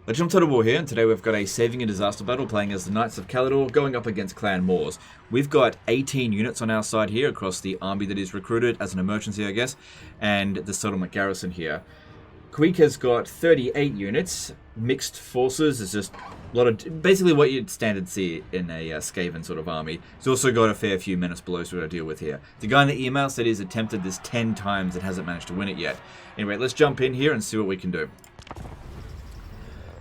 Legend of Total War here, and today we've got a saving and disaster battle playing as the Knights of Caledor going up against Clan Moors. We've got 18 units on our side here across the army that is recruited as an emergency, I guess, and the settlement garrison here. Queek has got 38 units, mixed forces. It's just a lot of basically what you'd standard see in a Skaven sort of army. He's also got a fair few menace belows to deal with here. The guy in the email said he's attempted this 10 times and hasn't managed to win it yet. Anyway, let's jump in here and see what we can do.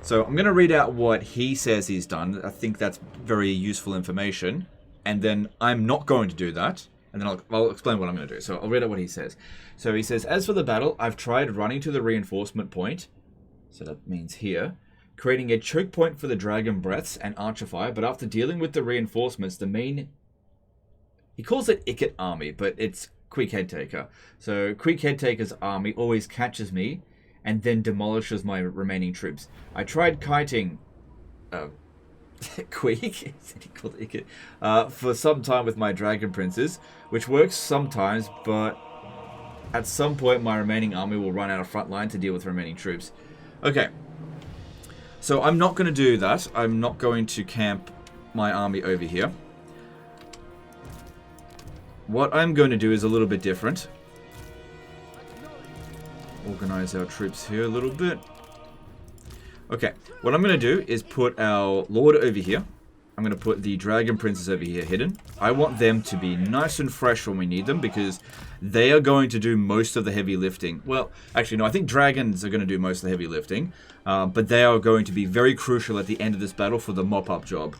So I'm going to read out what he says he's done. I think that's very useful information. And then I'm not going to do that. And then I'll explain what I'm going to do. So I'll read out what he says. So he says, as for the battle, I've tried running to the reinforcement point. So that means here. Creating a choke point for the dragon breaths and archer fire. But after dealing with the reinforcements, the main... He calls it Icket army, but it's Queek Headtaker. So Queek Headtaker's army always catches me and then demolishes my remaining troops. I tried kiting Queek he called it for some time with my dragon princes, which works sometimes, but at some point my remaining army will run out of front line to deal with remaining troops. Okay, so I'm not going to do that. I'm not going to camp my army over here. What I'm going to do is a little bit different. Organize our troops here a little bit. Okay, what I'm going to do is put our Lord over here. I'm going to put the Dragon Princes over here hidden. I want them to be nice and fresh when we need them because they are going to do most of the heavy lifting. Well, actually, no, I think Dragons are going to do most of the heavy lifting. But they are going to be very crucial at the end of this battle for the mop-up job.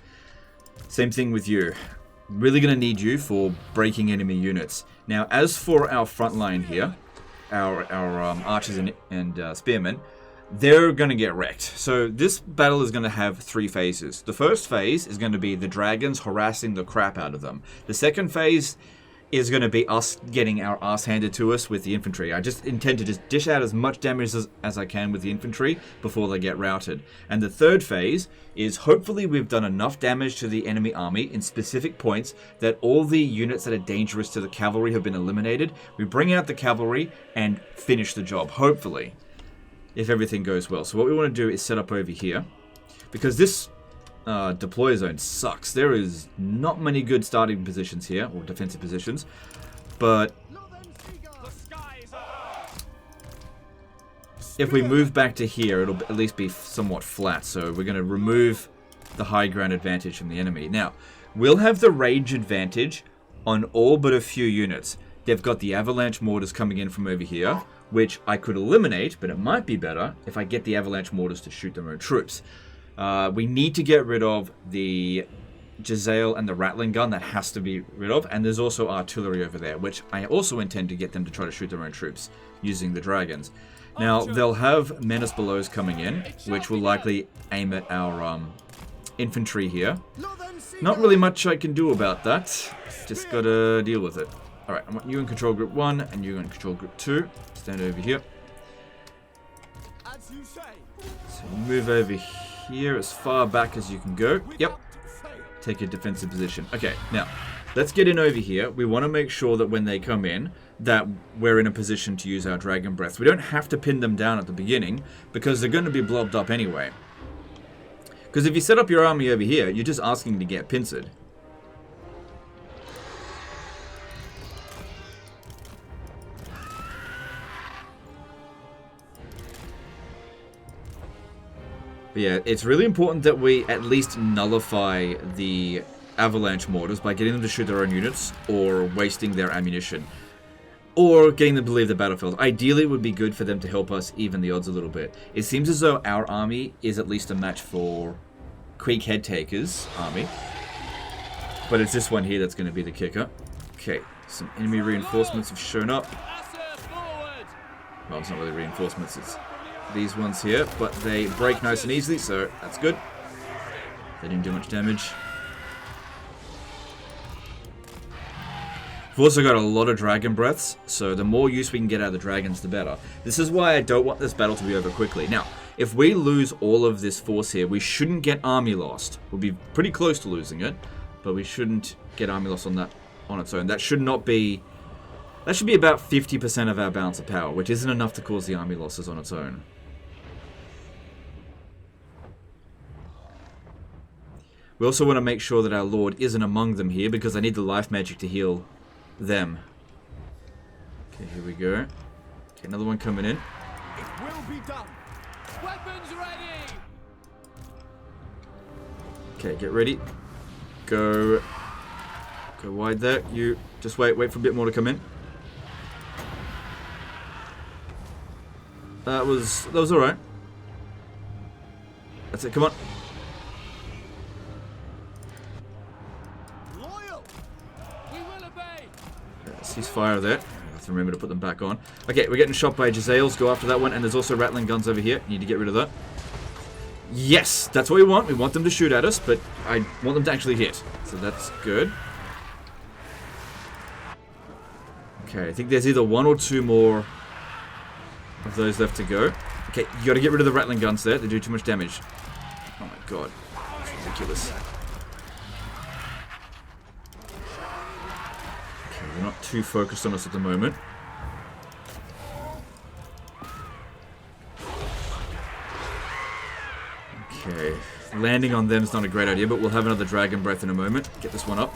Same thing with you. Really going to need you for breaking enemy units. Now, as for our front line here, our archers and spearmen, they're going to get wrecked. So this battle is going to have 3 phases. The first phase is going to be the dragons harassing the crap out of them. The second phase is going to be us getting our ass handed to us with the infantry. I just intend to just dish out as much damage as I can with the infantry before they get routed. And the third phase is hopefully we've done enough damage to the enemy army in specific points that all the units that are dangerous to the cavalry have been eliminated. We bring out the cavalry and finish the job, hopefully, if everything goes well. So what we want to do is set up over here, because this deploy zone sucks. There is not many good starting positions here, or defensive positions, but if we move back to here, it'll at least be somewhat flat. So we're going to remove the high ground advantage from the enemy. Now, we'll have the range advantage on all but a few units. They've got the avalanche mortars coming in from over here, which I could eliminate, but it might be better if I get the avalanche mortars to shoot their own troops. We need to get rid of the Jezzail and the rattling gun. That has to be rid of. And there's also artillery over there, which I also intend to get them to try to shoot their own troops using the dragons. Now, they'll have menace belows coming in, which will likely aim at our infantry here. Not really much I can do about that. Just gotta deal with it. Alright, I want you in control group 1 and you in control group 2. Stand over here. So move over here as far back as you can go. Yep. Take a defensive position. Okay, now, let's get in over here. We want to make sure that when they come in, that we're in a position to use our Dragon Breath. We don't have to pin them down at the beginning, because they're going to be blobbed up anyway. Because if you set up your army over here, you're just asking to get pincered. But yeah, it's really important that we at least nullify the avalanche mortars by getting them to shoot their own units or wasting their ammunition. Or getting them to leave the battlefield. Ideally, it would be good for them to help us even the odds a little bit. It seems as though our army is at least a match for Queek Headtaker's army. But it's this one here that's going to be the kicker. Okay, some enemy reinforcements have shown up. Well, it's not really reinforcements, it's these ones here, but they break nice and easily, so that's good. They didn't do much damage. We've also got a lot of dragon breaths, so the more use we can get out of the dragons, the better. This is why I don't want this battle to be over quickly. Now, if we lose all of this force here, we shouldn't get army lost. We'll be pretty close to losing it, but we shouldn't get army lost on its own. That should not be... That should be about 50% of our balance of power, which isn't enough to cause the army losses on its own. We also want to make sure that our Lord isn't among them here, because I need the life magic to heal them. Okay, here we go. Okay, another one coming in. It will be done. Weapons ready. Okay, get ready. Go wide there. You just wait for a bit more to come in. That was all right. That's it. Come on. Loyal. We will obey. Cease fire there. I have to remember to put them back on. Okay, we're getting shot by Jezzails. Go after that one. And there's also rattling guns over here. Need to get rid of that. Yes, that's what we want. We want them to shoot at us, but I want them to actually hit. So that's good. Okay, I think there's either one or two more of those left to go. Okay, you gotta get rid of the rattling guns there. They do too much damage. Oh my god. That's ridiculous. Okay, they're not too focused on us at the moment. Okay, landing on them is not a great idea, but we'll have another Dragon Breath in a moment. Get this one up.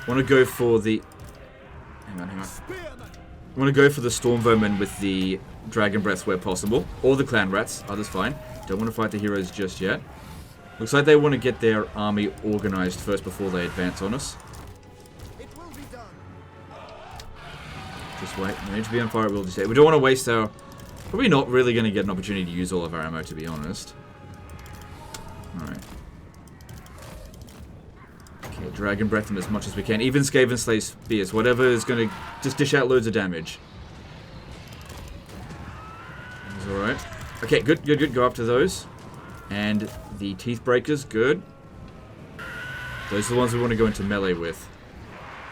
Want to go for the... Hang on. Want to go for the Storm Vermin with the Dragon Breath where possible. Or the Clan Rats. Others fine. Don't want to fight the heroes just yet. Looks like they want to get their army organized first before they advance on us. Just wait. We need to be on fire at will to stay. We don't want to waste our... Probably not really going to get an opportunity to use all of our ammo, to be honest. Alright. Okay, Dragon Breath them as much as we can. Even Skaven Slay Spears. Whatever is going to just dish out loads of damage. That's alright. Okay, good. Go after those. And the Teeth Breakers, good. Those are the ones we want to go into melee with.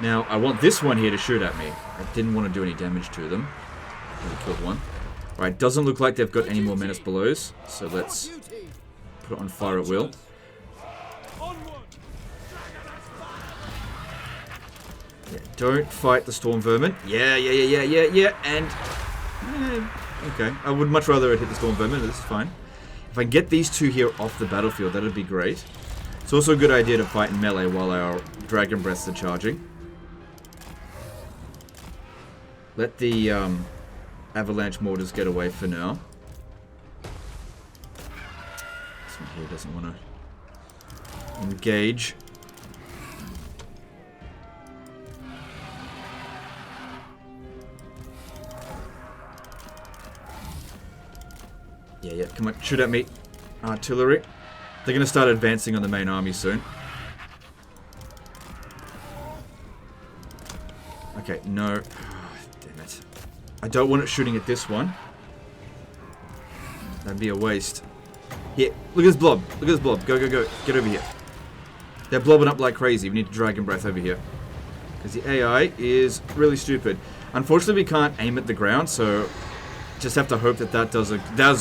Now, I want this one here to shoot at me. I didn't want to do any damage to them. I killed one. Alright, doesn't look like they've got any more Menace Belows, so let's put it on fire at will. Yeah, don't fight the Storm Vermin. Yeah, and... okay, I would much rather it hit the Storm Vermin, but this is fine. If I can get these two here off the battlefield, that'd be great. It's also a good idea to fight in melee while our Dragon Breaths are charging. Let the, Avalanche Mortars get away for now. This one here doesn't want to engage. Yeah, come on, shoot at me. Artillery. They're going to start advancing on the main army soon. Okay, no. Damn it. I don't want it shooting at this one. That'd be a waste. Here, look at this blob. Look at this blob. Go. Get over here. They're blobbing up like crazy. We need Dragon Breath over here. Because the AI is really stupid. Unfortunately, we can't aim at the ground, so just have to hope that that was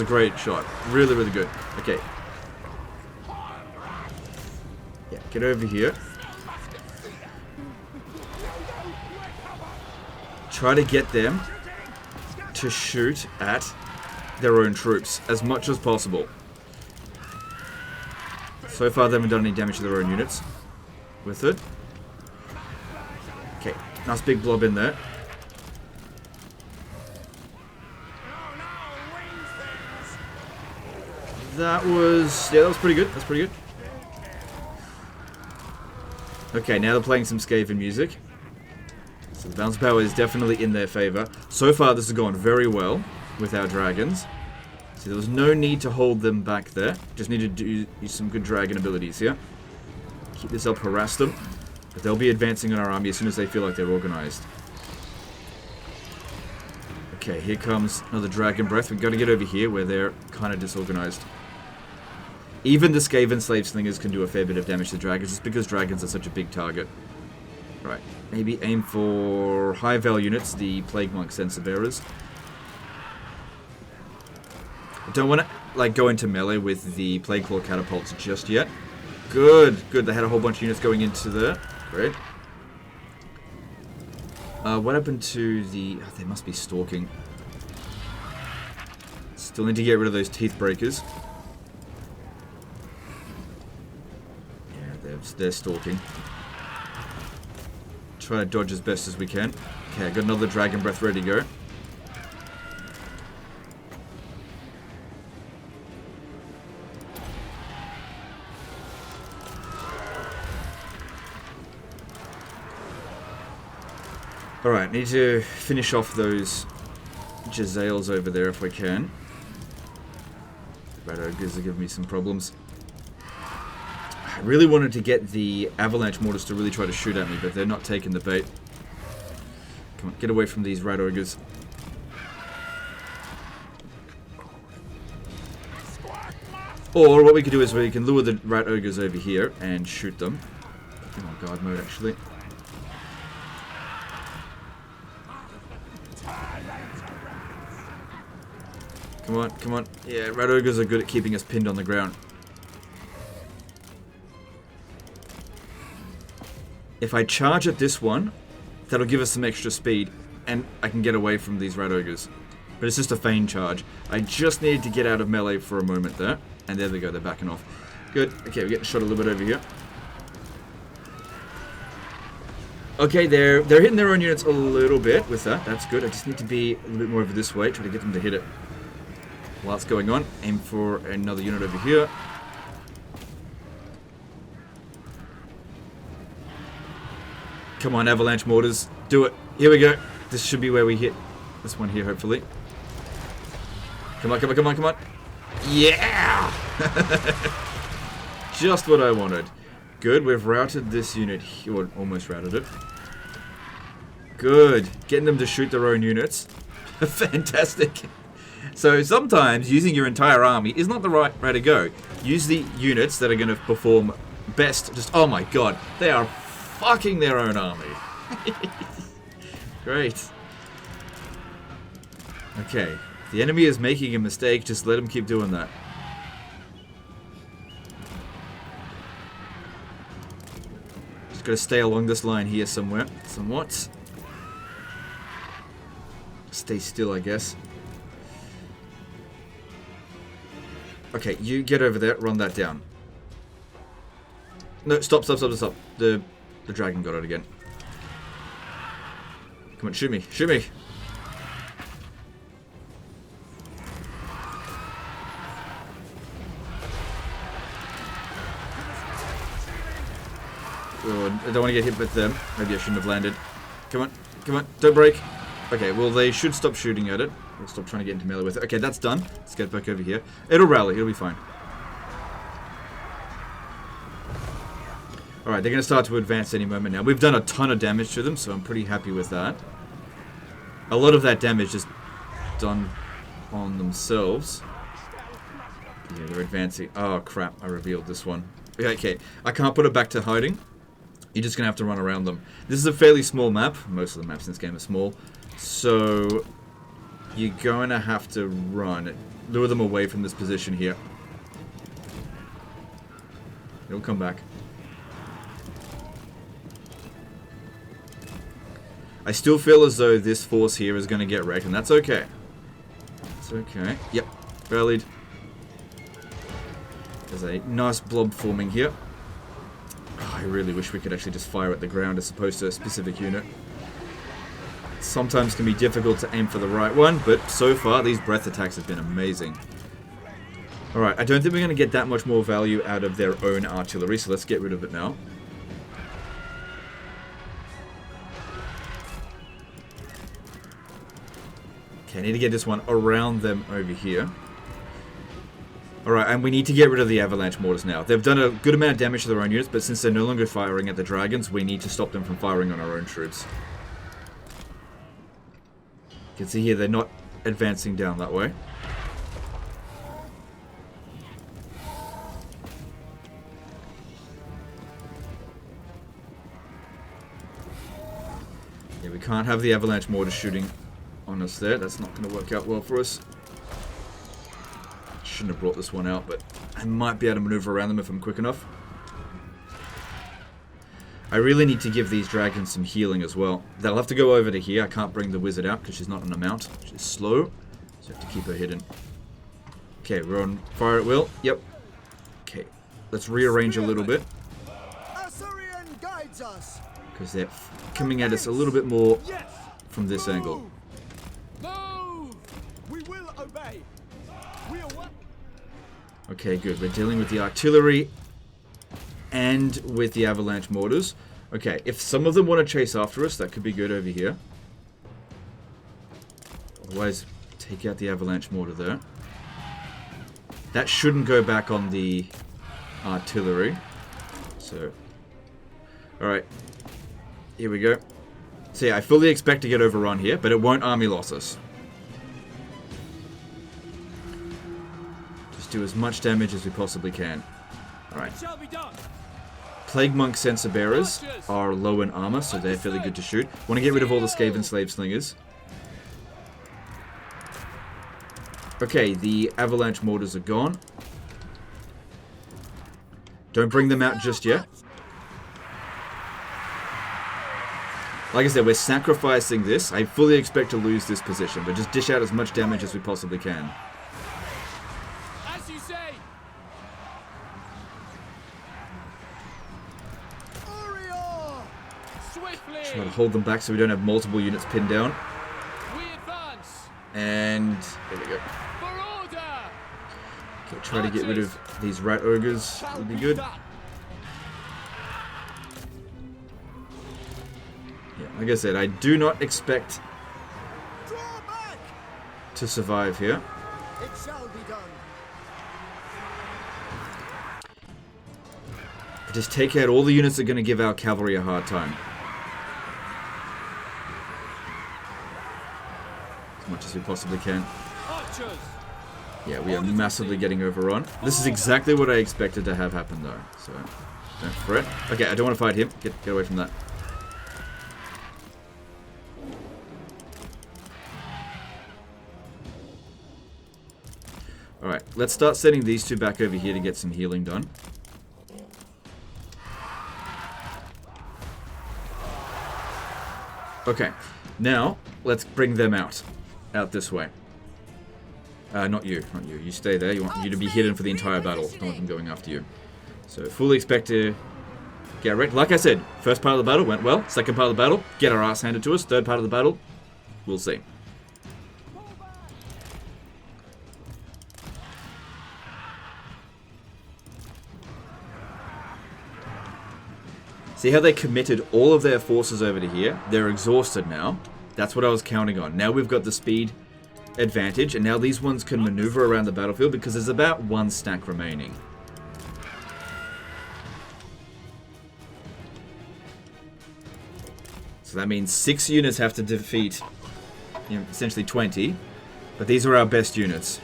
a great shot. Really, really good. Okay. Yeah, get over here. Try to get them to shoot at their own troops as much as possible. So far, they haven't done any damage to their own units with it. Okay, nice big blob in there. That was pretty good. That's pretty good. Okay, now they're playing some Skaven music. So the bounce power is definitely in their favor. So far, this has gone very well with our dragons. See, there was no need to hold them back there. Just needed to use some good dragon abilities here. Keep this up, harass them. But they'll be advancing on our army as soon as they feel like they're organized. Okay, here comes another Dragon Breath. We've got to get over here where they're kind of disorganized. Even the Skaven Slave Slingers can do a fair bit of damage to dragons just because dragons are such a big target. Right, maybe aim for high val units, the Plague Monk Sensor Bearers. I don't want to like go into melee with the Plague Claw Catapults just yet. Good. They had a whole bunch of units going into there. Great. What happened to the... Oh, they must be stalking. Still need to get rid of those Teeth Breakers. they're stalking. Try to dodge as best as we can. Okay, got another Dragon Breath ready to go. Alright, need to finish off those Jezzails over there if we can. Red Ogres are giving me some problems. I really wanted to get the Avalanche Mortars to really try to shoot at me, but they're not taking the bait. Come on, get away from these Rat Ogres. Or what we could do is we can lure the Rat Ogres over here and shoot them. I'm on guard mode, actually. Come on, come on. Yeah, Rat Ogres are good at keeping us pinned on the ground. If I charge at this one, that'll give us some extra speed, and I can get away from these Rat Ogres. But it's just a feign charge. I just needed to get out of melee for a moment there. And there they go, they're backing off. Good. Okay, we're getting shot a little bit over here. Okay, they're hitting their own units a little bit with that. That's good. I just need to be a little bit more over this way, try to get them to hit it. While that's going on, aim for another unit over here. Come on, Avalanche Mortars. Do it. Here we go. This should be where we hit this one here, hopefully. Come on, come on, come on, come on. Yeah! Just what I wanted. Good, we've routed this unit here, or almost routed it. Good. Getting them to shoot their own units. Fantastic. So sometimes using your entire army is not the right way to go. Use the units that are going to perform best. Just, oh my god, they are fucking their own army. Great. Okay, if the enemy is making a mistake, just let him keep doing that. Just gotta stay along this line here somewhere, somewhat. Stay still, I guess. Okay, you get over there, run that down. No, stop, stop, stop, stop. The dragon got it again. Come on, shoot me, shoot me. Oh, I don't want to get hit with them. Maybe I shouldn't have landed. Come on, come on, don't break. Okay, well they should stop shooting at it. We'll stop trying to get into melee with it. Okay, that's done. Let's get back over here. It'll rally, it'll be fine. Alright, they're going to start to advance any moment now. We've done a ton of damage to them, so I'm pretty happy with that. A lot of that damage is done on themselves. Yeah, they're advancing. Oh, crap. I revealed this one. Okay, I can't put it back to hiding. You're just going to have to run around them. This is a fairly small map. Most of the maps in this game are small. So, you're going to have to run. Lure them away from this position here. They'll come back. I still feel as though this force here is going to get wrecked, and that's okay. It's okay. Yep, rallied. There's a nice blob forming here. Oh, I really wish we could actually just fire at the ground as opposed to a specific unit. Sometimes can be difficult to aim for the right one, but so far these breath attacks have been amazing. Alright, I don't think we're going to get that much more value out of their own artillery, so let's get rid of it now. Okay, I need to get this one around them over here. Alright, and we need to get rid of the Avalanche Mortars now. They've done a good amount of damage to their own units, but since they're no longer firing at the dragons, we need to stop them from firing on our own troops. You can see here they're not advancing down that way. Yeah, we can't have the Avalanche Mortars shooting on us there. That's not going to work out well for us. Shouldn't have brought this one out, but I might be able to maneuver around them if I'm quick enough. I really need to give these dragons some healing as well. They'll have to go over to here. I can't bring the wizard out because she's not on a mount. She's slow, so I have to keep her hidden. Okay, we're on fire at will. Yep. Okay, let's rearrange a little bit. Because they're coming at us a little bit more Yes. from this angle. Move. We will obey. We are what? Okay, good. We're dealing with the artillery and with the avalanche mortars. Okay, if some of them want to chase after us, that could be good over here. Otherwise, take out the avalanche mortar there. That shouldn't go back on the artillery. So, alright. Here we go. So yeah, I fully expect to get overrun here, but it won't army loss us. Just do as much damage as we possibly can. Alright. It shall be done. Plague Monk Sensor Bearers are low in armor, so they're fairly good to shoot. Want to get rid of all the Skaven Slave Slingers. Okay, the Avalanche Mortars are gone. Don't bring them out just yet. Like I said, we're sacrificing this. I fully expect to lose this position, but just dish out as much damage as we possibly can. As you say. Swiftly. Try to hold them back so we don't have multiple units pinned down. We advance. And there we go. For order. Okay, try to get rid of these rat ogres. Would be good. Yeah, like I said, I do not expect to survive here. It shall be done. Just take out all the units that are going to give our cavalry a hard time. As much as we possibly can. Archers. Yeah, we are massively getting overrun. This is exactly what I expected to have happen, though. So, don't fret. Okay, I don't want to fight him. Get away from that. Alright, let's start sending these two back over here to get some healing done. Okay, now let's bring them out this way. Not you. You stay there. You want you to be hidden for the entire battle. Don't want them going after you. So fully expect to get wrecked. Like I said, first part of the battle went well. Second part of the battle, get our ass handed to us. Third part of the battle, we'll see. See how they committed all of their forces over to here? They're exhausted now. That's what I was counting on. Now we've got the speed advantage, and now these ones can maneuver around the battlefield because there's about one stack remaining. So that means 6 units have to defeat, essentially 20, but these are our best units.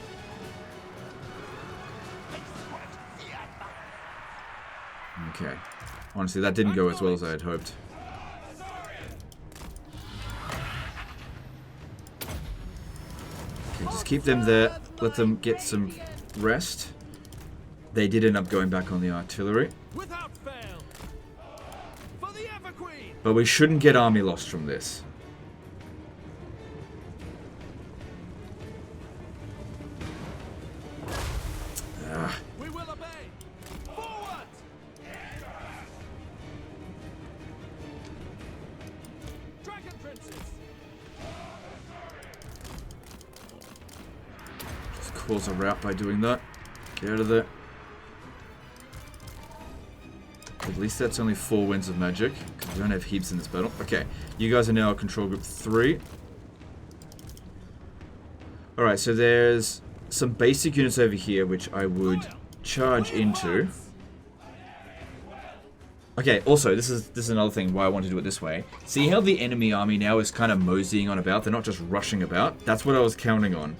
Okay. Honestly, that didn't go as well as I had hoped. Okay, just keep them there. Let them get some rest. They did end up going back on the artillery. Without fail. For the Ever Queen. But we shouldn't get army lost from this. We will obey. Forward. Dragon Princes. Just cause a rout by doing that. Get out of there. At least that's only 4 winds of magic, because we don't have heaps in this battle. Okay, you guys are now control group 3. Alright, so there's some basic units over here, which I would charge into. Okay, also, this is another thing why I want to do it this way. See how the enemy army now is kind of moseying on about? They're not just rushing about. That's what I was counting on.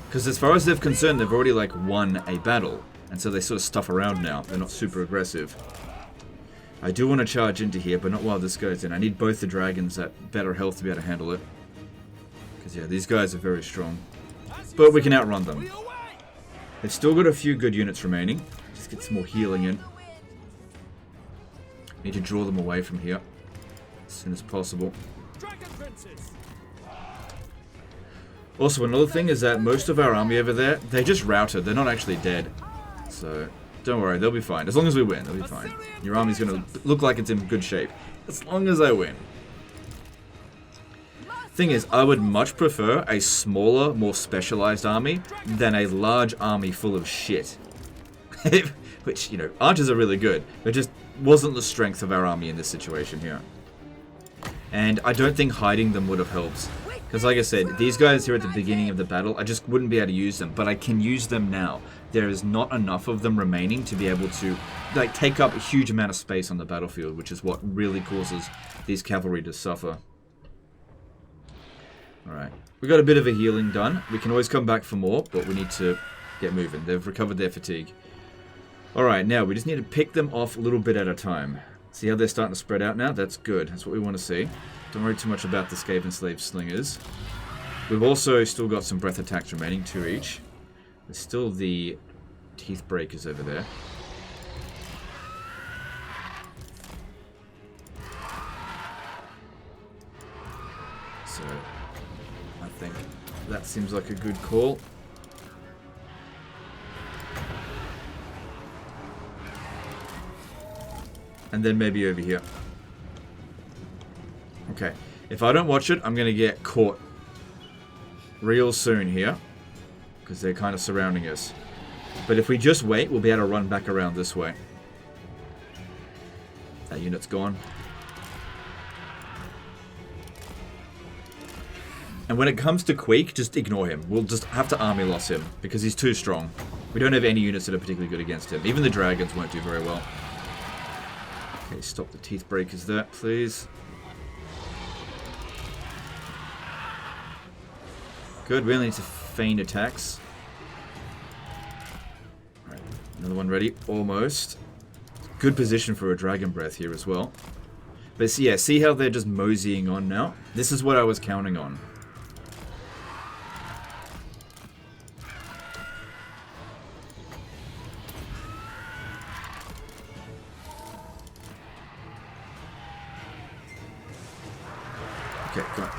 Because as far as they're concerned, they've already, like, won a battle. And so they sort of stuff around now. They're not super aggressive. I do want to charge into here, but not while this goes in. I need both the dragons at better health to be able to handle it. Because, yeah, these guys are very strong. But we can outrun them. They've still got a few good units remaining. Just get some more healing in. Need to draw them away from here as soon as possible. Dragon Princes. Also, another thing is that most of our army over there, they just routed. They're not actually dead. So, Don't worry, they'll be fine. As long as we win, they'll be fine. Your army's going to look like it's in good shape. As long as I win. Thing is, I would much prefer a smaller, more specialized army than a large army full of shit. Which, you know, archers are really good. But just wasn't the strength of our army in this situation here. And I don't think hiding them would have helped. Because like I said, these guys here at the beginning of the battle, I just wouldn't be able to use them. But I can use them now. There is not enough of them remaining to be able to like take up a huge amount of space on the battlefield, which is what really causes these cavalry to suffer. Alright, we got a bit of a healing done. We can always come back for more, but we need to get moving. They've recovered their fatigue. Alright, now we just need to pick them off a little bit at a time. See how they're starting to spread out now? That's good. That's what we want to see. Don't worry too much about the Skaven Slave Slingers. We've also still got some breath attacks remaining, 2 each. There's still the Teeth Breakers over there. So, I think that seems like a good call. And then maybe over here. Okay. If I don't watch it, I'm going to get caught real soon here. Because they're kind of surrounding us. But if we just wait, we'll be able to run back around this way. That unit's gone. And when it comes to Queek, just ignore him. We'll just have to army loss him. Because he's too strong. We don't have any units that are particularly good against him. Even the dragons won't do very well. Okay, stop the Teeth Breakers there, please. Good, we only need to feign attacks. Alright, another one ready. Almost. Good position for a Dragon Breath here as well. But yeah, see how they're just moseying on now? This is what I was counting on. Okay, go on.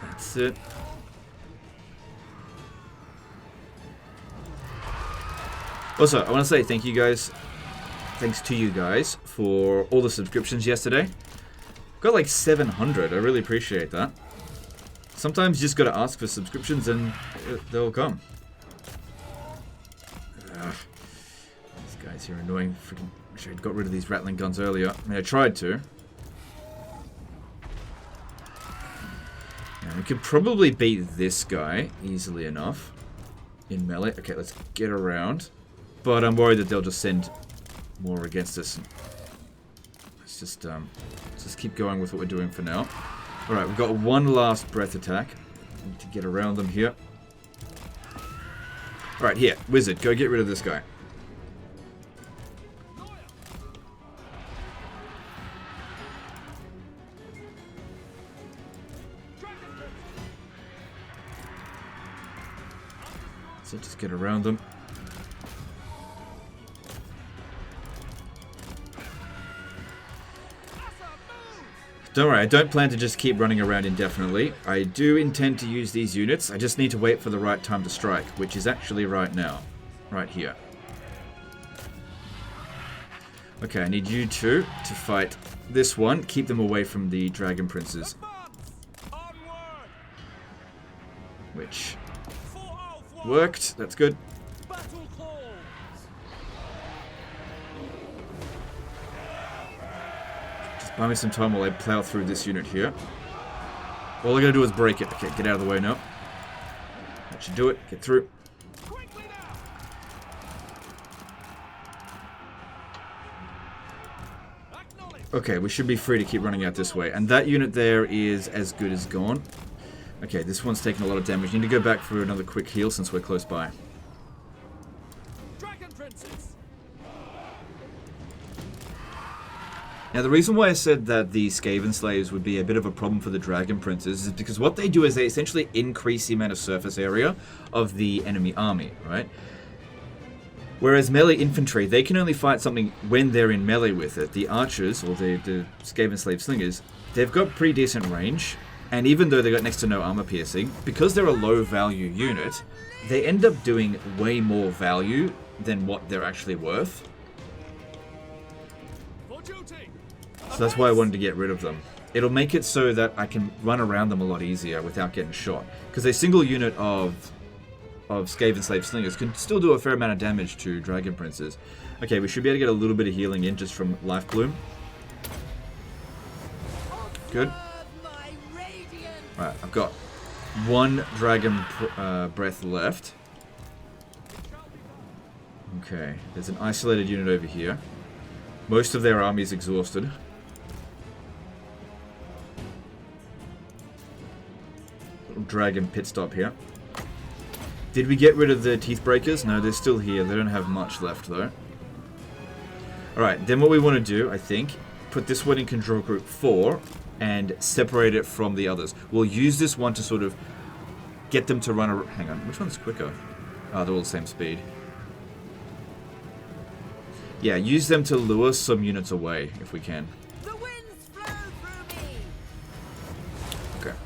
That's it. Also, I want to say thank you guys. Thanks to you guys for all the subscriptions yesterday. Got like 700. I really appreciate that. Sometimes you just got to ask for subscriptions and they'll come. Ugh. These guys here are annoying. Freaking wish I'd got rid of these rattling guns earlier. I mean, I tried to. We could probably beat this guy easily enough in melee. Okay, let's get around. But I'm worried that they'll just send more against us. Let's just keep going with what we're doing for now. Alright, we've got one last breath attack. Need to get around them here. Alright, here. Wizard, go get rid of this guy. So just get around them. Don't worry, I don't plan to just keep running around indefinitely. I do intend to use these units. I just need to wait for the right time to strike, which is actually right now. Right here. Okay, I need you two to fight this one. Keep them away from the Dragon Princes. Which worked. That's good. Just buy me some time while I plow through this unit here. All I gotta do is break it. Okay, get out of the way now. That should do it. Get through. Okay, we should be free to keep running out this way. And that unit there is as good as gone. Okay, this one's taking a lot of damage. Need to go back for another quick heal since we're close by. Dragon Princes. Now, the reason why I said that the Skaven Slaves would be a bit of a problem for the Dragon Princes is because what they do is they essentially increase the amount of surface area of the enemy army, right? Whereas melee infantry, they can only fight something when they're in melee with it. The archers, or the Skaven Slave Slingers, they've got pretty decent range. And even though they got next to no armor piercing, because they're a low value unit, they end up doing way more value than what they're actually worth. For duty. So that's why I wanted to get rid of them. It'll make it so that I can run around them a lot easier without getting shot. Because a single unit of Skaven Slave Slingers can still do a fair amount of damage to Dragon Princes. Okay, we should be able to get a little bit of healing in just from Life Bloom. Good. Alright, I've got one Dragon Breath left. Okay, there's an isolated unit over here. Most of their army is exhausted. Little dragon pit stop here. Did we get rid of the Teeth Breakers? No, they're still here. They don't have much left, though. Alright, then what we want to do, I think, put this one in Control Group 4 and separate it from the others. We'll use this one to sort of get them to run... Hang on, which one's quicker? Oh, they're all the same speed. Yeah, use them to lure some units away, if we can. The winds flow through me. Okay.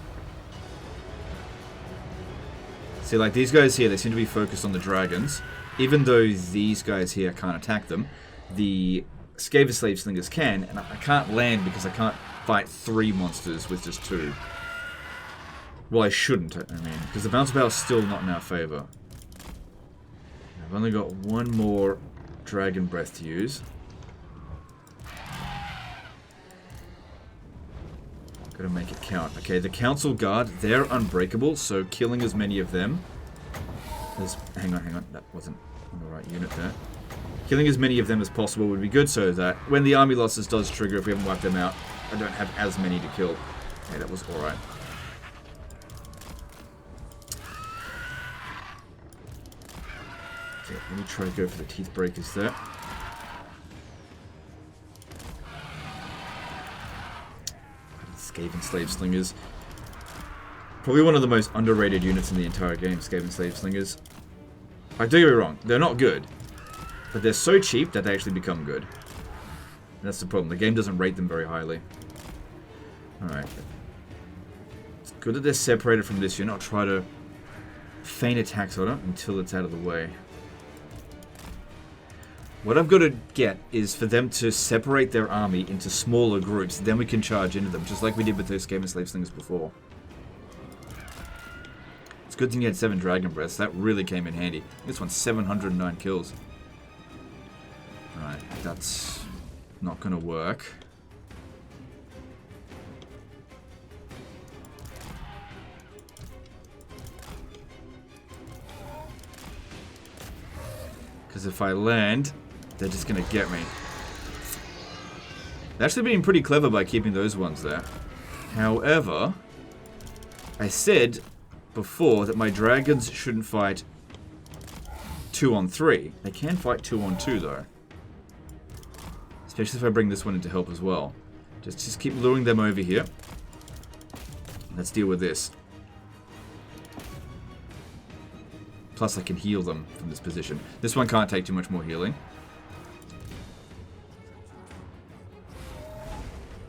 See, like these guys here, they seem to be focused on the dragons. Even though these guys here can't attack them, the Skaven Slave Slingers can, and I can't land because I can't fight 3 monsters with just 2. Well, I shouldn't, I mean, because the bounce power is still not in our favor. I've only got one more Dragon Breath to use. Gotta make it count. Okay, the Council Guard, they're unbreakable, so killing as many of them as... Hang on, that wasn't on the right unit there. Killing as many of them as possible would be good so that when the army losses does trigger, if we haven't wiped them out, I don't have as many to kill. Okay, that was alright. Okay, let me try to go for the Teeth Breakers there. Skaven Slave Slingers. Probably one of the most underrated units in the entire game, Skaven Slave Slingers. I do get me wrong, they're not good. But they're so cheap that they actually become good. And that's the problem. The game doesn't rate them very highly. Alright. It's good that they're separated from this unit. I'll try to feign attacks on it until it's out of the way. What I've got to get is for them to separate their army into smaller groups. Then we can charge into them, just like we did with those Skaven Slave Slingers before. It's a good thing you had 7 Dragon Breaths. That really came in handy. This one's 709 kills. Alright, that's not going to work. Because if I land, they're just going to get me. They're actually being pretty clever by keeping those ones there. However, I said before that my dragons shouldn't fight 2-on-3. They can fight 2-on-2 though. Especially if I bring this one into help as well. Just keep luring them over here. Let's deal with this. Plus I can heal them from this position. This one can't take too much more healing.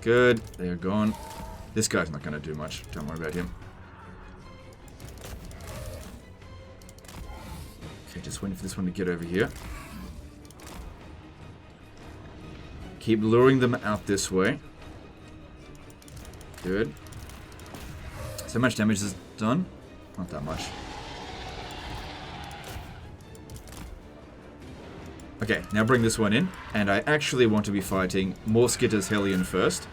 Good. They're gone. This guy's not going to do much. Don't worry about him. Okay, just waiting for this one to get over here. Keep luring them out this way. Good. So much damage is done? Not that much. Okay, now bring this one in. And I actually want to be fighting more Skitter's Hellion first.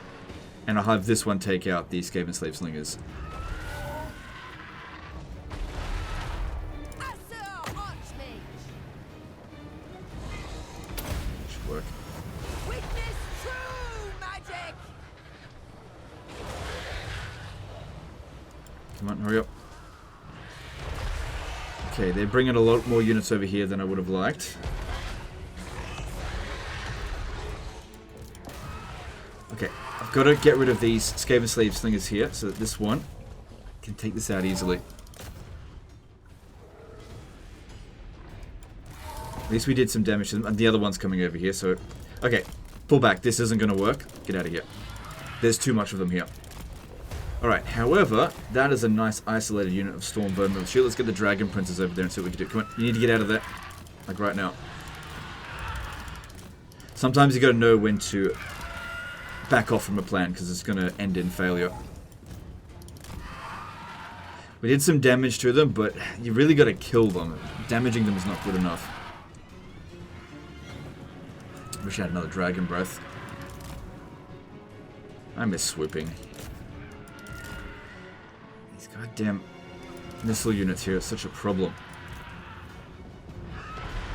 And I'll have this one take out these Skaven Slave Slingers. Should work. Witness true magic. Come on, hurry up. Okay, they're bringing a lot more units over here than I would have liked. Okay, I've got to get rid of these Skaven Slave Slingers here so that this one can take this out easily. At least we did some damage to them, and the other one's coming over here, so... Okay, pull back. This isn't going to work. Get out of here. There's too much of them here. Alright, however, that is a nice isolated unit of Stormburn. Let's get the Dragon Princes over there and see what we can do. Come on, you need to get out of there. Like right now. Sometimes you gotta know when to back off from a plan, because it's gonna end in failure. We did some damage to them, but you really gotta kill them. Damaging them is not good enough. Wish I had another Dragon Breath. I miss swooping. These goddamn missile units here are such a problem.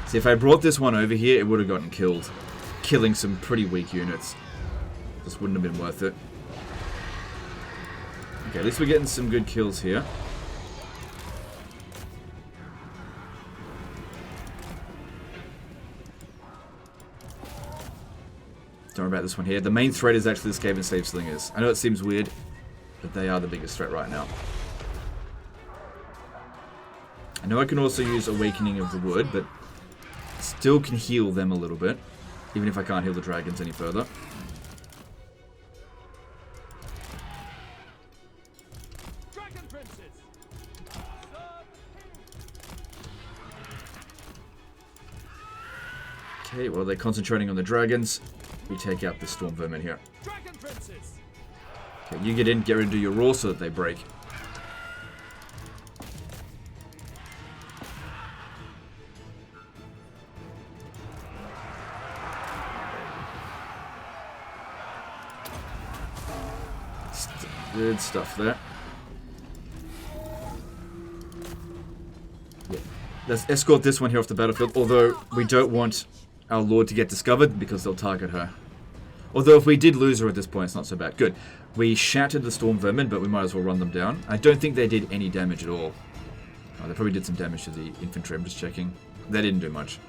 See, if I brought this one over here, it would have gotten killed. Killing some pretty weak units. This wouldn't have been worth it. Okay, at least we're getting some good kills here. Don't worry about this one here. The main threat is actually the Scave and Slave Slingers. I know it seems weird, but they are the biggest threat right now. I know I can also use Awakening of the Wood, but still can heal them a little bit, even if I can't heal the dragons any further. Dragon Princes. Okay, well, they're concentrating on the dragons. We take out the Storm Vermin here. Dragon Princes. Okay, you get in, get ready to do your roar so that they break. Good stuff there. Yeah. Let's escort this one here off the battlefield, although we don't want our Lord to get discovered because they'll target her. Although if we did lose her at this point, it's not so bad. Good. We shattered the Storm Vermin, but we might as well run them down. I don't think they did any damage at all. Oh, they probably did some damage to the infantry, I'm just checking. They didn't do much.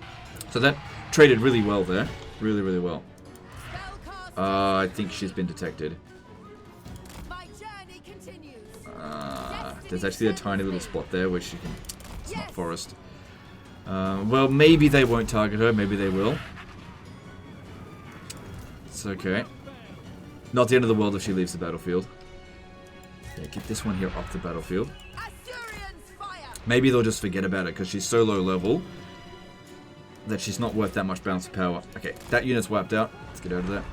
So that traded really well there. Really, really well. I think she's been detected. There's actually a tiny little spot there where she can... It's not forest. Well, maybe they won't target her. Maybe they will. It's okay. Not the end of the world if she leaves the battlefield. Yeah, get this one here off the battlefield. Maybe they'll just forget about it because she's so low level that she's not worth that much bounce of power. Okay, that unit's wiped out. Let's get out of there.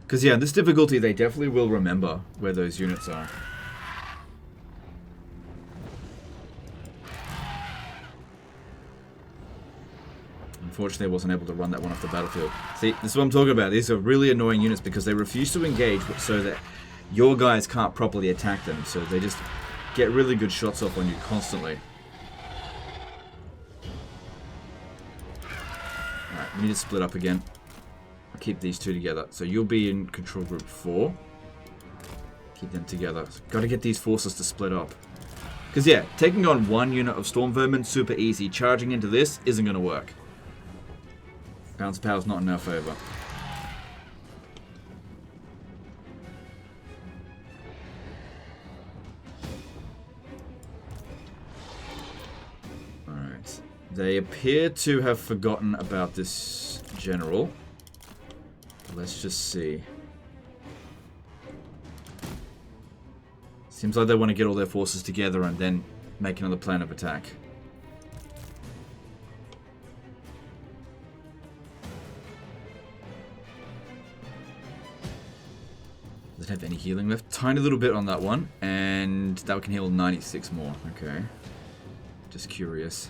Because, yeah, in this difficulty, they definitely will remember where those units are. Unfortunately, I wasn't able to run that one off the battlefield. See, this is what I'm talking about. These are really annoying units because they refuse to engage so that your guys can't properly attack them. So they just get really good shots off on you constantly. Alright, we need to split up again. Keep these two together. So you'll be in control group 4. Keep them together. Got to get these forces to split up. Because, yeah, taking on one unit of Storm Vermin, super easy. Charging into this isn't going to work. Bounce power's not in our favor. Alright. They appear to have forgotten about this general. Let's just see. Seems like they want to get all their forces together and then make another plan of attack. Does it have any healing left? Tiny little bit on that one, and that can heal 96 more. Okay. Just curious.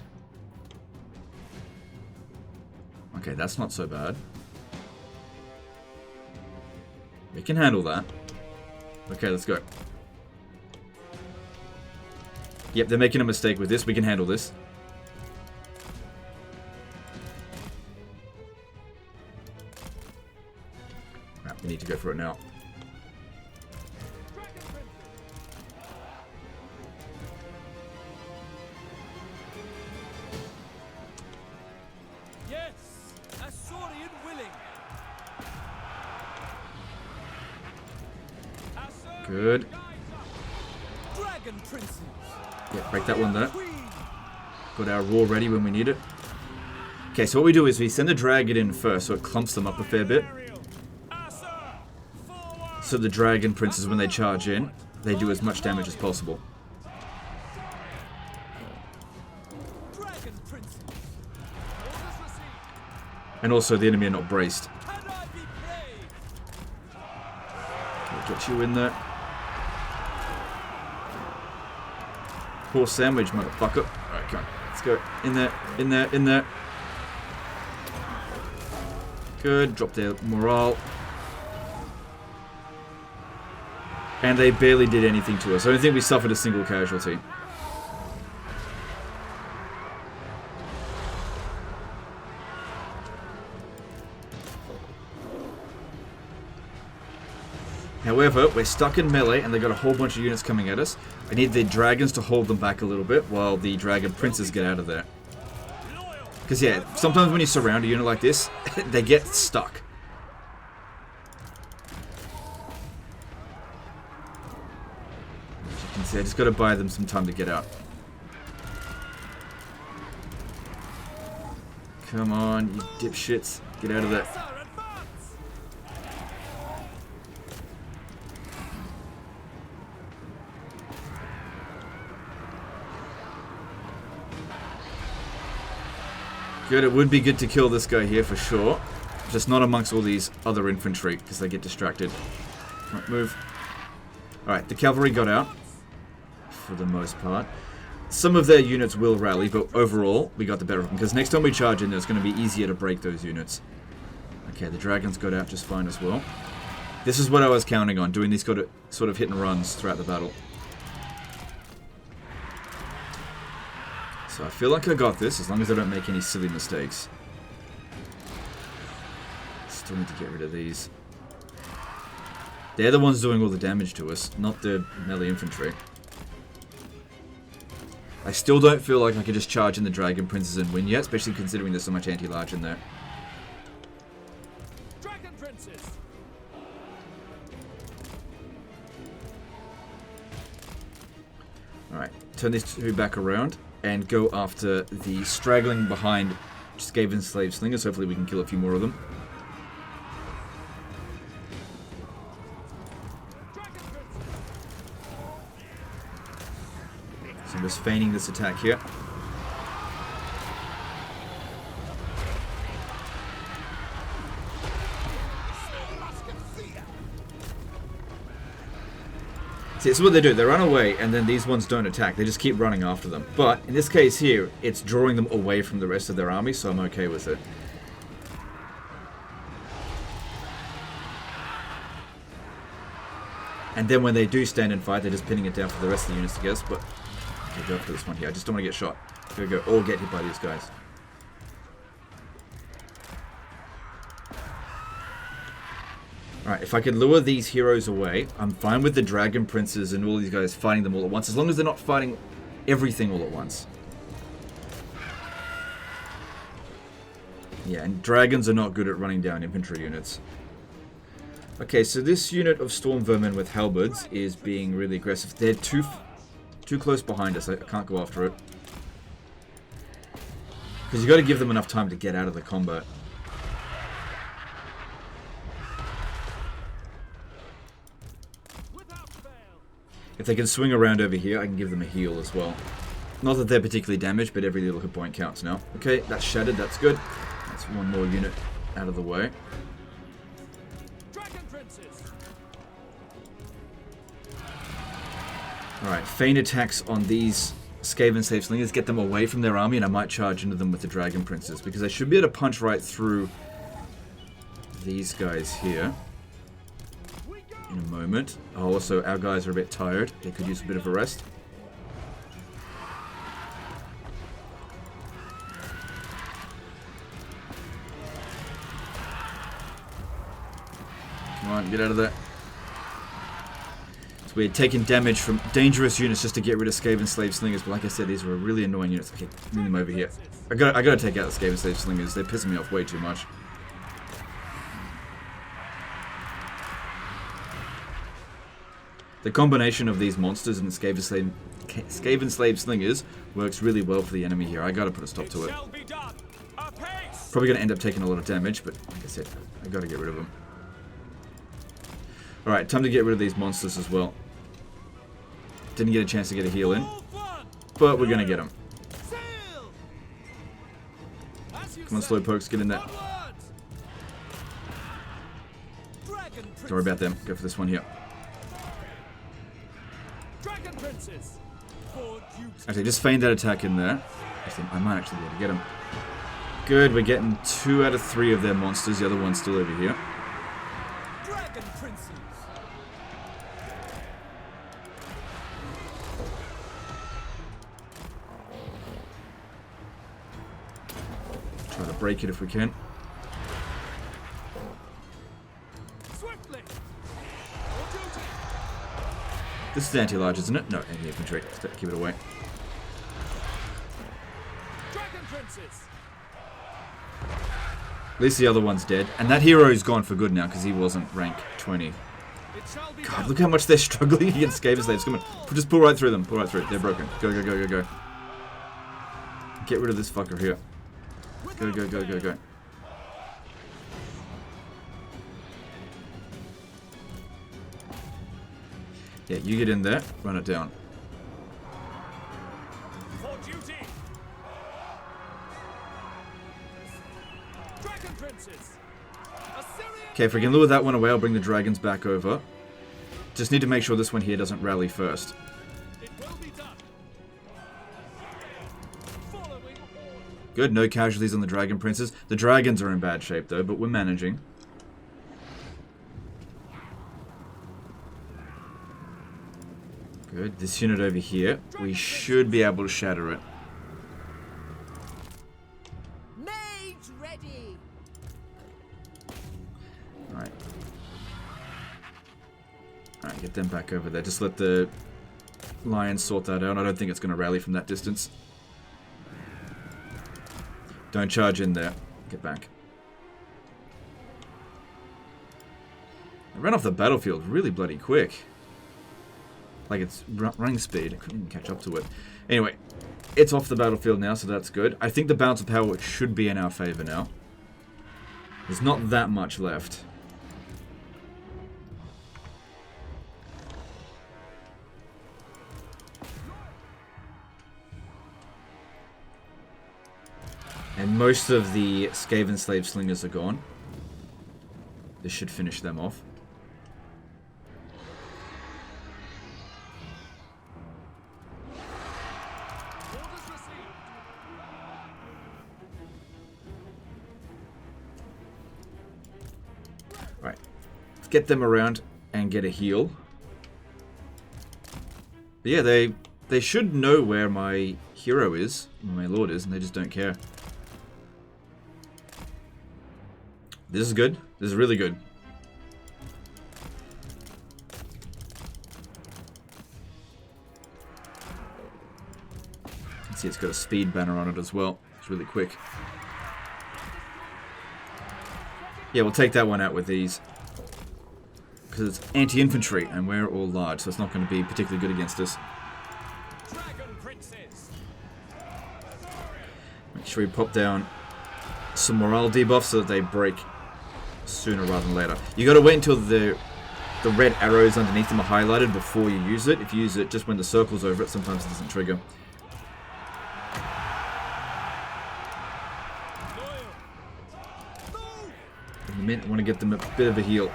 Okay, that's not so bad. We can handle that. Okay, let's go. Yep, they're making a mistake with this. We can handle this. Right, we need to go for it now. Yes, Assyrian willing. Good. Dragon Princes. Yeah, break that one there. Got our roar ready when we need it. Okay, so what we do is we send the dragon in first, so it clumps them up a fair bit. So the dragon princes, when they charge in, they do as much damage as possible. And also the enemy are not braced. Cannot be played. Okay, get you in there. Poor sandwich, motherfucker. Alright, come on. Let's go. In there, in there, in there. Good. Drop their morale. And they barely did anything to us. I don't think we suffered a single casualty. However, we're stuck in melee and they've got a whole bunch of units coming at us. I need the dragons to hold them back a little bit while the dragon princes get out of there. Because yeah, sometimes when you surround a unit like this, they get stuck. As you can see, I just got to buy them some time to get out. Come on, you dipshits. Get out of there. Sir, advance. Good, it would be good to kill this guy here for sure. Just not amongst all these other infantry, because they get distracted. Right, move. Alright, the cavalry got out. For the most part. Some of their units will rally, but overall, we got the better of them. Because next time we charge in, it's going to be easier to break those units. Okay, the dragons got out just fine as well. This is what I was counting on, doing these sort of hit and runs throughout the battle. So I feel like I got this, as long as I don't make any silly mistakes. Still need to get rid of these. They're the ones doing all the damage to us, not the melee infantry. I still don't feel like I could just charge in the Dragon Princes and win yet, especially considering there's so much anti-large in there. Dragon Princes. Alright, turn these two back around and go after the straggling behind Skaven Slave Slingers. Hopefully we can kill a few more of them. So I'm just feigning this attack here. See, this is what they do. They run away, and then these ones don't attack. They just keep running after them. But in this case here, it's drawing them away from the rest of their army, so I'm okay with it. And then when they do stand and fight, they're just pinning it down for the rest of the units, I guess. But I'll go for this one here. I just don't want to get shot. Gotta go all get hit by these guys. Alright, if I could lure these heroes away, I'm fine with the Dragon Princes and all these guys fighting them all at once, as long as they're not fighting everything all at once. Yeah, and dragons are not good at running down infantry units. Okay, so this unit of Storm Vermin with halberds is being really aggressive. They're too close behind us. I can't go after it. Because you've got to give them enough time to get out of the combat. If they can swing around over here, I can give them a heal as well. Not that they're particularly damaged, but every little hit point counts now. Okay, that's shattered, that's good. That's one more unit out of the way. Dragon Princes. Alright, feign attacks on these Skaven Slave Slingers, get them away from their army, and I might charge into them with the Dragon Princes, because I should be able to punch right through these guys here in a moment. Oh, also, our guys are a bit tired. They could use a bit of a rest. Come on, get out of there. So we're taking damage from dangerous units just to get rid of Skaven Slave Slingers, but like I said, these are really annoying units. Okay, bring them over here. I gotta take out the Skaven Slave Slingers. They're pissing me off way too much. The combination of these monsters and Skaven Slave Slingers works really well for the enemy here. I gotta put a stop to it. Probably gonna end up taking a lot of damage, but like I said, I gotta get rid of them. Alright, time to get rid of these monsters as well. Didn't get a chance to get a heal in, but we're gonna get them. Come on, Slowpokes, get in there. Dragon Don't worry about them. princes. Go for this one here. Dragon princes. For duty. Actually, just feign that attack in there. I might actually be able to get him. Good, we're getting 2 out of 3 of their monsters. The other one's still over here. Dragon princes. Try to break it if we can. Swiftly. For duty. This is anti-large, isn't it? No, anti-infantry. Let's better keep it away. Dragon princes. At least the other one's dead. And that hero is gone for good now because he wasn't rank 20. It shall be God, done. look how much they're struggling against Skaven slaves. Come on. Just pull right through them. Pull right through. They're broken. Go, go, go, go, go. Get rid of this fucker here. Go, go, go, go, go. Yeah, you get in there. Run it down. For duty. Dragon princes. Assyrian. Okay, if we can lure that one away, I'll bring the dragons back over. Just need to make sure this one here doesn't rally first. It will be done. Following order. Good, no casualties on the dragon princes. The dragons are in bad shape though, but we're managing. Good, this unit over here, we should be able to shatter it. Mage ready. Alright. Alright, get them back over there. Just let the lions sort that out. I don't think it's going to rally from that distance. Don't charge in there. Get back. I ran off the battlefield really bloody quick. Like it's running speed. I couldn't even catch up to it. Anyway, it's off the battlefield now, so that's good. I think the balance of power should be in our favor now. There's not that much left. And most of the Skaven slave slingers are gone. This should finish them off. Orders received. Right. Let's get them around and get a heal. But yeah, they should know where my hero is, where my lord is, and they just don't care. This is good. This is really good. You can see it's got a speed banner on it as well. It's really quick. Yeah, we'll take that one out with these. Because it's anti-infantry, and we're all large, so it's not going to be particularly good against us. Dragon princes. Make sure we pop down some morale debuffs so that they break sooner rather than later. You got to wait until the red arrows underneath them are highlighted before you use it. If you use it just when the circle's over it, sometimes it doesn't trigger. Loyal. Move. In a minute, I want to get them a bit of a heal.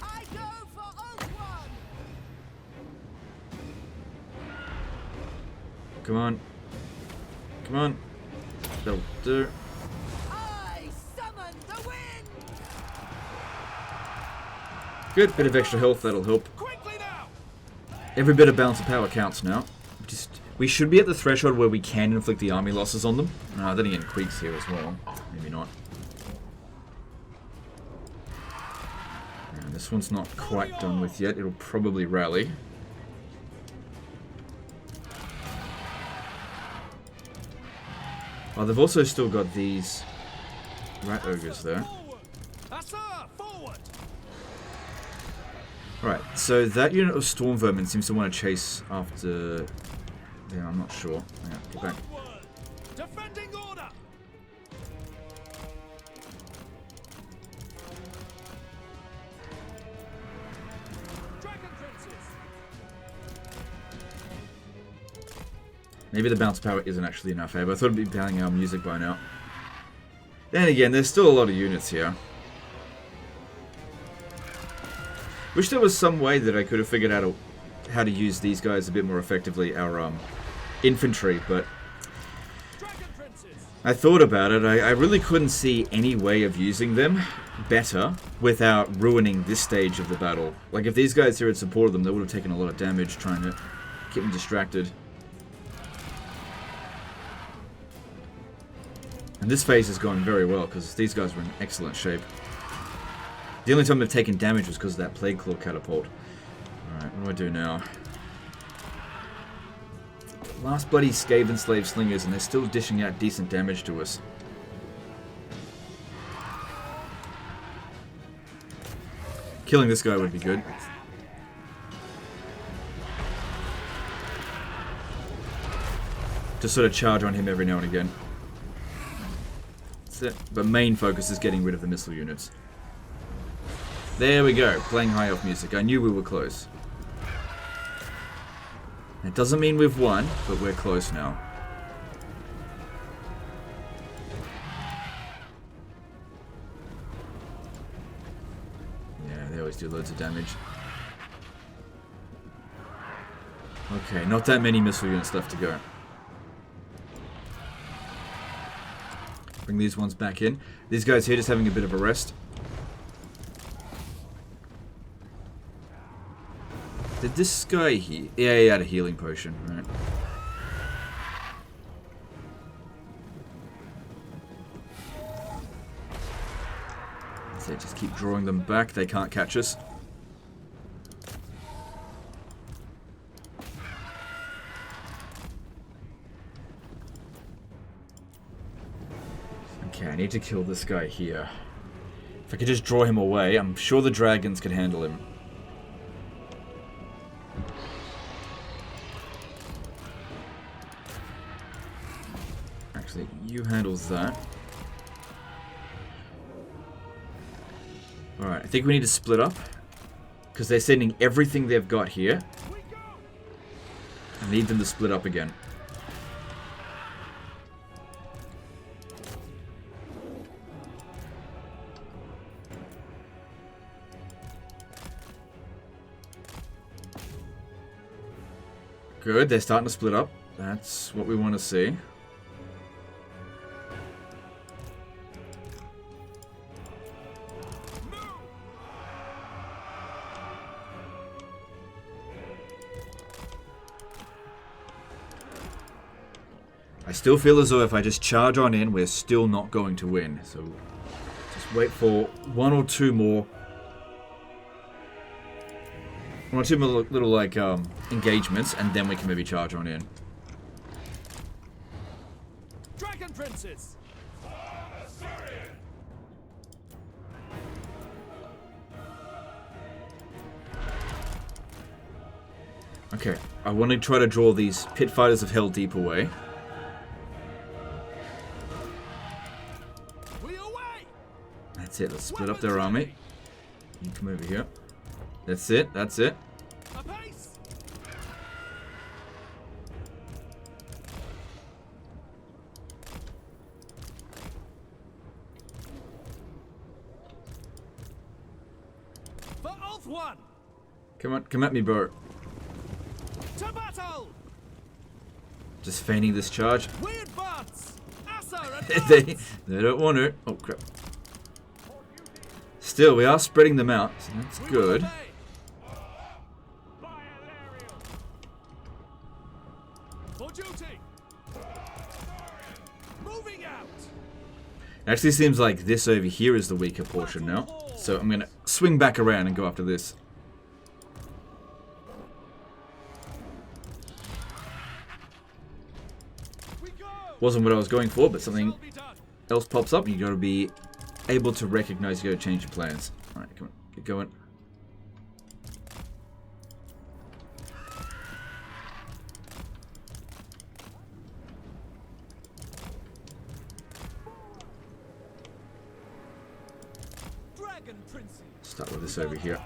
I go for Oak One. Come on. Come on. That'll do. I summon the wind. Good. Bit of extra health, that'll help. Quickly now. Every bit of balance of power counts now. We should be at the threshold where we can inflict the army losses on them. Then again, Queek's here as well. Maybe not. And this one's not quite done with yet. It'll probably rally. Oh, they've also still got these rat ogres there. Forward. Assa, forward. Alright, so that unit of storm vermin seems to want to chase after... Yeah, I'm not sure. Hang on, get back. Forward. Defending order. Dragon princes. Maybe the bounce power isn't actually in our favor. I thought it'd be playing our music by now. Then again, there's still a lot of units here. Wish there was some way that I could have figured out how to use these guys a bit more effectively, our infantry, but I thought about it. I really couldn't see any way of using them better without ruining this stage of the battle. Like, if these guys here had supported them, they would have taken a lot of damage trying to keep them distracted. And this phase has gone very well, because these guys were in excellent shape. The only time they've taken damage was because of that Plague Claw catapult. Alright, what do I do now? Last bloody Skaven Slave Slingers, and they're still dishing out decent damage to us. Killing this guy would be good. Just sort of charge on him every now and again. That's it. But main focus is getting rid of the missile units. There we go, playing high elf music. I knew we were close. It doesn't mean we've won, but we're close now. Yeah, they always do loads of damage. Okay, not that many missile units left to go. Bring these ones back in. These guys here just having a bit of a rest. Did this guy here... Yeah, he had a healing potion, right. So just keep drawing them back. They can't catch us. Okay, I need to kill this guy here. If I could just draw him away, I'm sure the dragons could handle him. Actually, you handles that. Alright, I think we need to split up. Because they're sending everything they've got here. I need them to split up again. Good, they're starting to split up. That's what we want to see. I still feel as though if I just charge on in, we're still not going to win. So just wait for one or two more little like engagements, and then we can maybe charge on in. Dragon Princes! Okay, I want to try to draw these Pit Fighters of Hell deep away. That's it, let's split up their army. You come over here. That's it, that's it. Come on, come at me, bro. To battle! Just feigning this charge. We advance! they don't want it. Oh crap. Still, we are spreading them out, so that's good. For duty. Moving out. It actually seems like this over here is the weaker portion now. So I'm going to swing back around and go after this. Wasn't what I was going for, but something else pops up and you got to be able to recognize. You got to change your plans. All right, come on, get going. Start with this over here.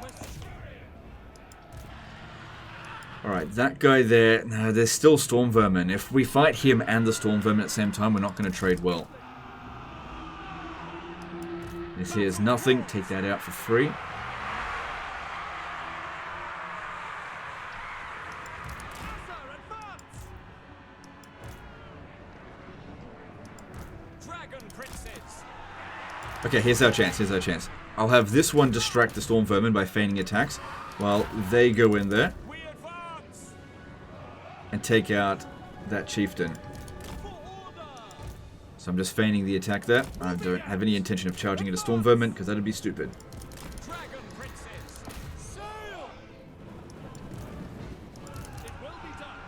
Alright, that guy there, no, there's still Storm Vermin. If we fight him and the Storm Vermin at the same time, we're not going to trade well. This here is nothing. Take that out for free. Okay, here's our chance. Here's our chance. I'll have this one distract the Storm Vermin by feigning attacks while they go in there We advance. and take out that chieftain. For order. So I'm just feigning the attack there. I don't have any intention of charging into Storm Vermin because that'd be stupid. Dragon Princess. Sail. It will be done.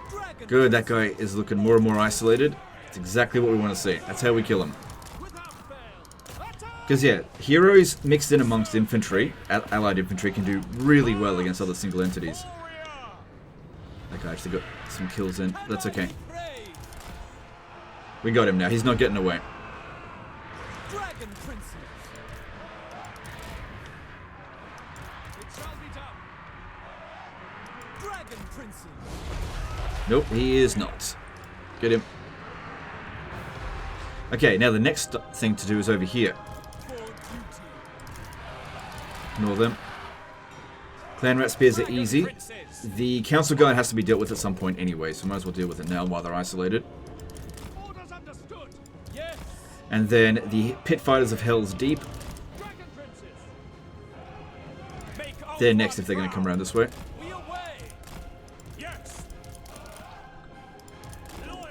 No. Dragon Good, that guy is looking more and more isolated. That's exactly what we want to see. That's how we kill him. without fail. Attack. Because, yeah, heroes mixed in amongst infantry, allied infantry, can do really well against other single entities. Warrior. That guy actually got some kills in. That's okay. Brave. We got him now. He's not getting away. Dragon Princess. It shall be done. Dragon Princess. Nope, he is not. Get him. Okay, now the next thing to do is over here. For duty. Ignore them. Clan Rat Spears are easy. Princess. The Council Guard has to be dealt with at some point anyway, so might as well deal with it now while they're isolated. Orders understood. Yes. And then the Pit Fighters of Hell's Deep. Dragon Princess. Make our They're next one if they're going to come proud. around this way. We away. Yes. Loyal.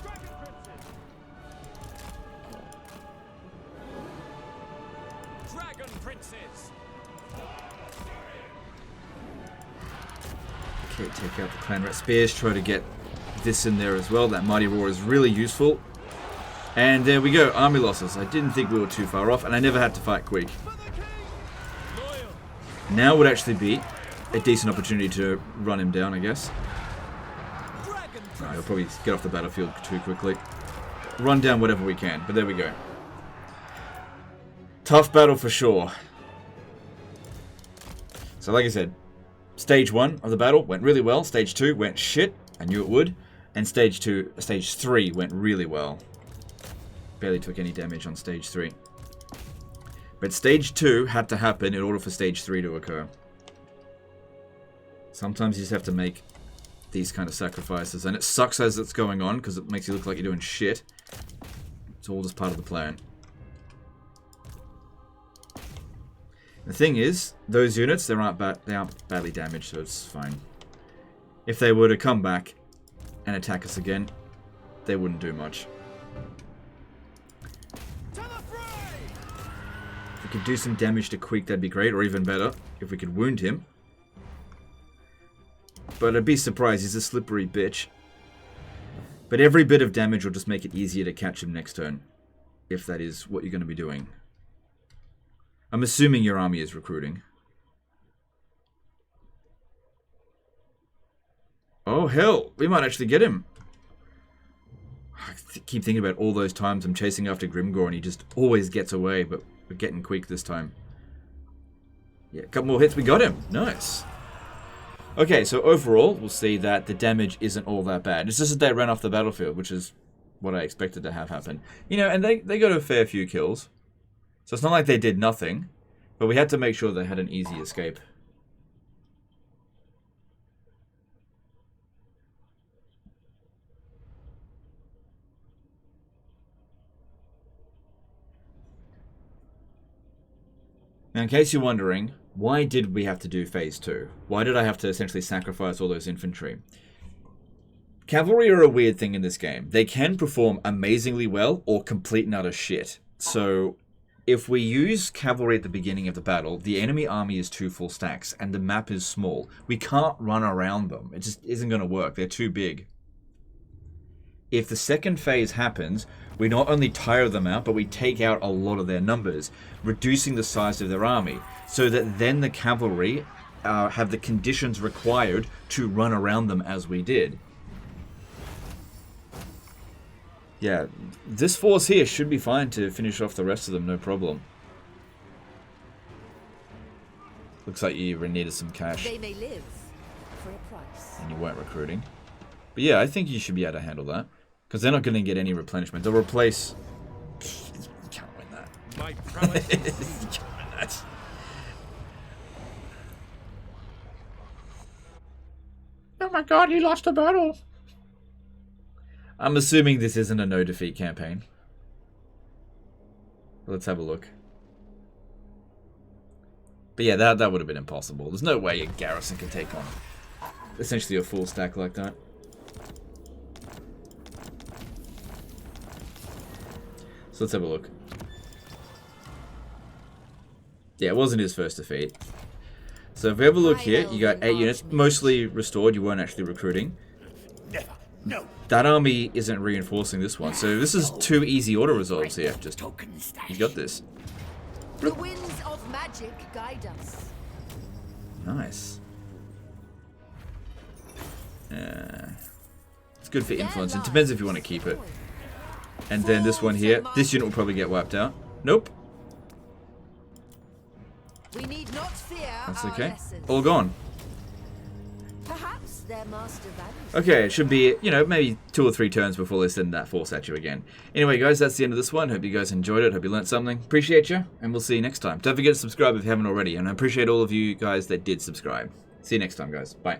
Dragon Princess. Dragon Princess. Okay, take out the Clan Rat Spears. Try to get this in there as well. That Mighty Roar is really useful. And there we go. Army losses. I didn't think we were too far off, and I never had to fight quick. For the king. Loyal. Now would actually be a decent opportunity to run him down, I guess. Dragon Alright, he'll Princess. probably get off the battlefield too quickly. Run down whatever we can, but there we go. Tough battle for sure. So like I said, stage 1 of the battle went really well. Stage 2 went shit. I knew it would. And stage 3 went really well. Barely took any damage on stage 3. But stage 2 had to happen in order for stage 3 to occur. Sometimes you just have to make these kind of sacrifices. And it sucks as it's going on because it makes you look like you're doing shit. It's all just part of the plan. The thing is, those units, they aren't badly damaged, so it's fine. If they were to come back and attack us again, they wouldn't do much. To the fray. If we could do some damage to Queek, that'd be great, or even better, if we could wound him. But I'd be surprised, he's a slippery bitch. But every bit of damage will just make it easier to catch him next turn, if that is what you're going to be doing. I'm assuming your army is recruiting. Oh, hell. We might actually get him. I keep thinking about all those times I'm chasing after Grimgor and he just always gets away, but we're getting Queek this time. Yeah, a couple more hits. We got him. Nice. Okay, so overall, we'll see that the damage isn't all that bad. It's just that they ran off the battlefield, which is what I expected to have happen. You know, and they got a fair few kills. So it's not like they did nothing, but we had to make sure they had an easy escape. Now, in case you're wondering, why did we have to do Phase 2? Why did I have to essentially sacrifice all those infantry? Cavalry are a weird thing in this game. They can perform amazingly well or complete and utter shit. So, if we use cavalry at the beginning of the battle, the enemy army is 2 full stacks, and the map is small. We can't run around them. It just isn't going to work. They're too big. If the second phase happens, we not only tire them out, but we take out a lot of their numbers, reducing the size of their army, so that then the cavalry have the conditions required to run around them as we did. Yeah, this force here should be fine to finish off the rest of them, no problem. Looks like you needed some cash They may live for a price. and you weren't recruiting. But yeah, I think you should be able to handle that. Because they're not going to get any replenishment. They'll replace... You can't win that. My prowess. You can't win that. Oh my god, he lost a battle. I'm assuming this isn't a no defeat campaign. Let's have a look. But yeah, that would have been impossible. There's no way a garrison could take on essentially a full stack like that. So let's have a look. Yeah, it wasn't his first defeat. So if we have a look here, you got 8 units, mostly restored, you weren't actually recruiting. Never. No. That army isn't reinforcing this one, so this is 2 easy auto resolves here. Just, he's got this. The winds of magic guide us. Nice. It's good for influence. It depends if you want to keep it. And then this one here, this unit will probably get wiped out. Nope. We need not fear. That's our okay. lessons. All gone. Perhaps their master values. Okay, it should be, you know, maybe 2 or 3 turns before they send that force at you again. Anyway, guys, that's the end of this one. Hope you guys enjoyed it. Hope you learned something. Appreciate you, and we'll see you next time. Don't forget to subscribe if you haven't already, and I appreciate all of you guys that did subscribe. See you next time, guys. Bye.